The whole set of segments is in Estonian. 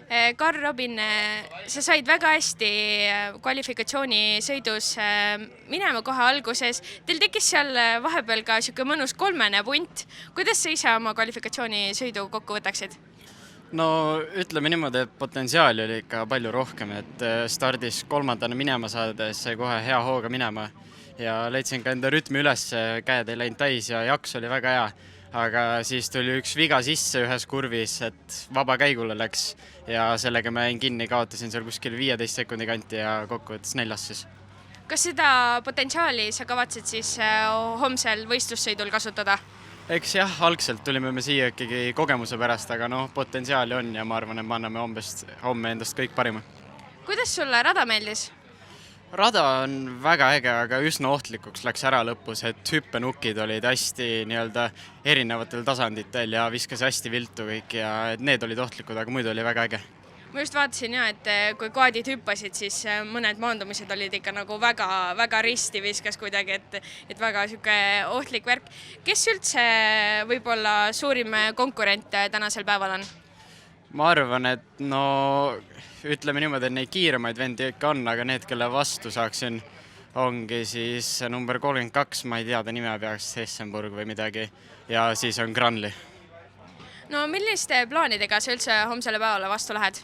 Karl Robin, sa said väga hästi kvalifikatsioonisõidus minema kohe alguses. Teil tekkis seal vahepeal ka siuke mõnus kolmene punt. Kuidas sa ise oma kvalifikatsioonisõidu kokku võtaksid? No ütleme niimoodi, et potentsiaali oli ikka palju rohkem, et stardis kolmandana minema saades sai kohe hea hooga minema ja leidsin ka enda rütmi üles, käed ei läinud täis ja jaks oli väga hea. Aga siis tuli üks viga sisse ühes kurvis, et vaba käigule läks ja sellega ma jäin kinni, kaotasin seal kuskil 15 sekundi kanti ja kokkuvõttes 4. siis. Kas seda potentsiaali sa kavatsed siis homsel võistlussõidul kasutada? Eks jah, algselt tulime me siia ikkagi kogemuse pärast, aga potentsiaali on ja ma arvan, et me anname homme endast kõik parima. Kuidas sulle rada meeldis? Rada on väga äge, aga üsna ohtlikuks läks ära lõpus, et hüppenukid olid hästi erinevatel tasanditel ja viskas hästi viltu kõik ja need olid ohtlikud, aga muidu oli väga äge. Ma just vaatasin et kui kvaadid hüppasid, siis mõned maandumised olid ikka nagu väga risti viskas kuidagi, et väga siuke ohtlik värk. Kes üldse võib-olla suurim konkurent tänasel päeval on? Ma arvan, et ütleme niimoodi, et neid kiiremaid vendi ikka on, aga need, kelle vastu saaksin, ongi siis number 32, ma ei tea ta nime peaks, Hessenburg või midagi, ja siis on Granli. No milliste plaanidega sa üldse homsele päevale vastu lähed?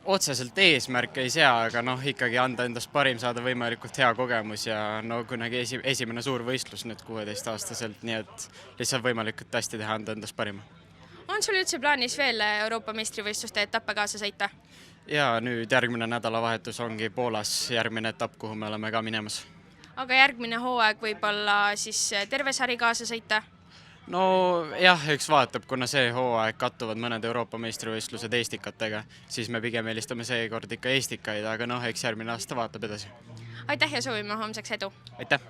Otseselt eesmärke ei sea, aga ikkagi anda endast parim, saada võimalikult hea kogemus ja kunagi esimene suur võistlus nüüd 16-aastaselt, nii et lihtsalt võimalikult hästi teha, anda endast parima. On sul üldse plaanis veel Euroopa meistrivõistluste etappe kaasa sõita? Ja nüüd järgmine nädalavahetus ongi Poolas järgmine etapp, kuhu me oleme ka minemas. Aga järgmine hooaeg võib-olla siis terve sari kaasa sõita? Jah, üks vaatab, kuna see hooaeg kattuvad mõned Euroopa meistrivõistlused eestikatega, siis me pigem eelistame seekord ikka eestikaid, aga eks järgmine aasta vaatab edasi. Aitäh ja soovime homseks edu! Aitäh!